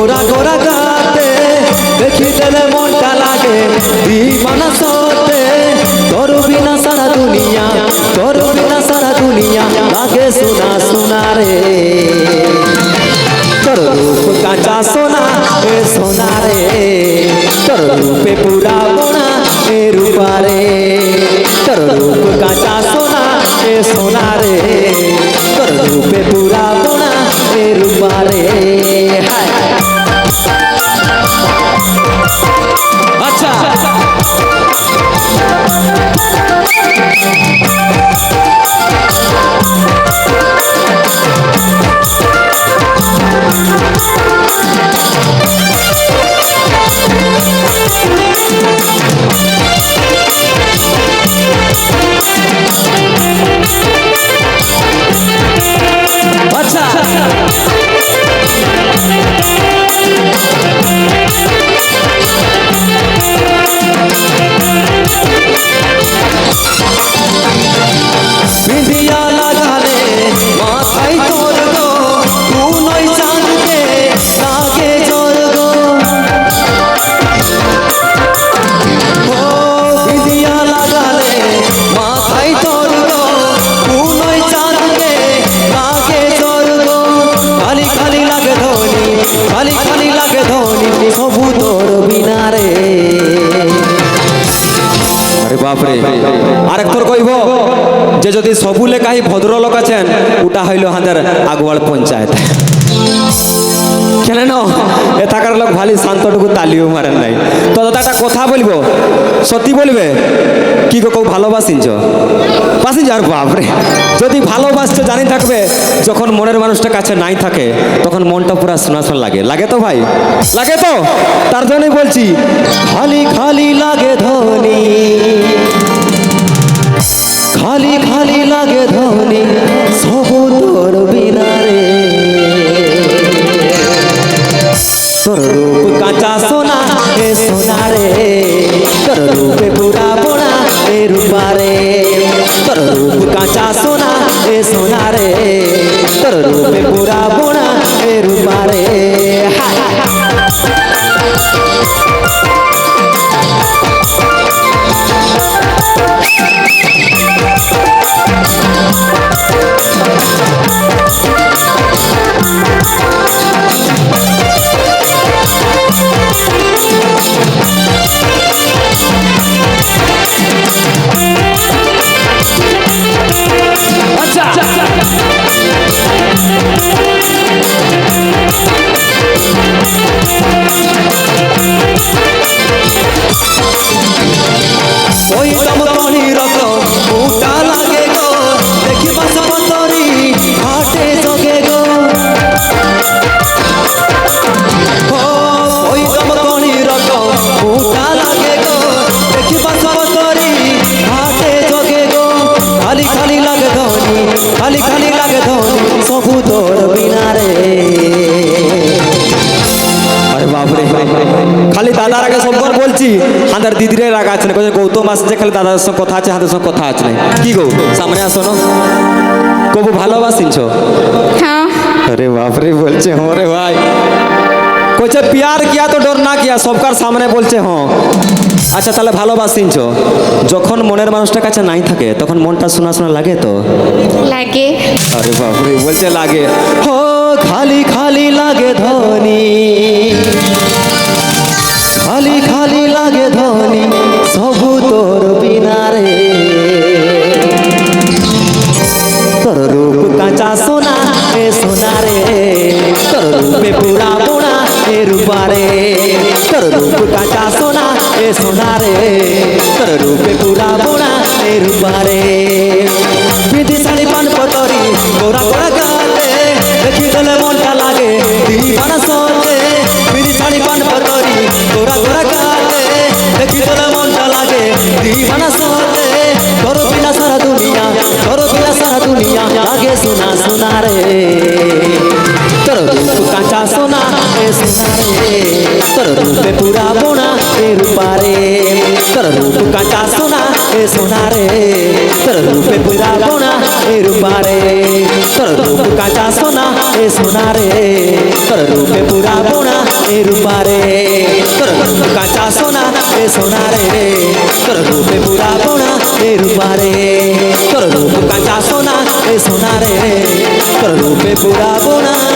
গোরা গোরা গাতে দেখি দিলে মনটা লাগে দিবানা সতে তোর বিনা সারা দুনিয়া তোর বিনা সারা দুনিয়া লাগে সোনা সোনা রে তোর রূপ কাঁচা সোনা এ সোনা রে তোর রূপে পুরা বোনা এ রূপা রে তোর রূপ কাঁচা সোনা এ সোনা রে তোর রূপে পুরা বোনা এ রূপা রে আচ্ছা আরেকথর কইব যে যদি সবুলে কাহি ভদ্রলোক আছেন ওটা হইল হাঁদের আগুয়াল পঞ্চায়েত কেন এ থাকার লোক ভালি শান্তটুকু তালিও মারেন নাই তো দাদা একটা কথা বলবো সত্যি বলবে কি গো কেউ ভালোবাসিনছ বাসিন আর বাপরে যদি ভালোবাসছো জানি থাকবে যখন মনের মানুষটা কাছে নাই থাকে তখন মনটা পুরা শোনাশোনা লাগে লাগে তো ভাই লাগে তো তার জন্যই বলছি খালি খালি লাগে ধনী খালি খালি লাগে ধনী সবু তোর বিনা রে তোর রূপ কাঁচা সোনা এ সোনা রে তোর রূপে পুরা বোনা এ রূপা রে তোর রূপ কাঁচা সোনা এ সোনা রে তোর রূপে পুরা বোনা এ রূপা রে খালি দাদার আগে সম্পর্ক বলছি হাঁদার দিদিরে রাগ আছে না গৌতম আসছে খালি দাদার সঙ্গে কথা আছে হাতের সঙ্গে কথা আছে না কি গো সামনে আসো না কবু ভালোবাসিনছ अरे बाप रे बोलছে হ্যাঁ রে ভাই কইছে प्यार किया तो डर ना किया सबकार सामने বলছে হ্যাঁ আচ্ছা তাহলে ভালোবাসিনছ যখন মনের মানুষটা কাছে নাই থাকে তখন মনটা শোনা শোনা লাগে তো লাগে अरे बाप रे বলছে লাগে हो खाली खाली লাগে ধনী খালি খালি লাগে ধনী সবু তোর বিনা রে তোর রূপ কাঁচা সোনা এ সোনা রে তোর রূপে পুরা বোনা এ রূপা রে তোর রূপ কাঁচা সোনা এ সোনা রে তোর রূপে পুরা বোনা এ রূপা রে বিধি শাড়ি পান পতরি গোরা গোরা গাতে দেখি গেলে মনটা লাগে দিবানা সতে বিধি শাড়ি পান পতরি গোরা গোরা গাতে দেখি গেলে মনটা লাগে দিবানা সতে তোর বিনা সারা দুনিয়া তোর বিনা সারা দুনিয়া লাগে সোনা সোনা রে তোর রূপ কাঁচা সোনা এ সোনা রে তোর রূপে পুরা বোনা এ রূপা রে তোর রূপ কাঁচা সোনা এ সোনা রে তোর রূপে পুরা বোনা এ রূপা রে তোর রূপ কাঁচা সোনা এ সোনা রে তোর রূপে পুরা বোনা এ রূপা রে তোর রূপ কাঁচা সোনা এ সোনা রে তোর রূপে পুরা বোনা এ রূপা রে তোর রূপ কাঁচা সোনা এ সোনা রে তোর রূপে পুরা বোনা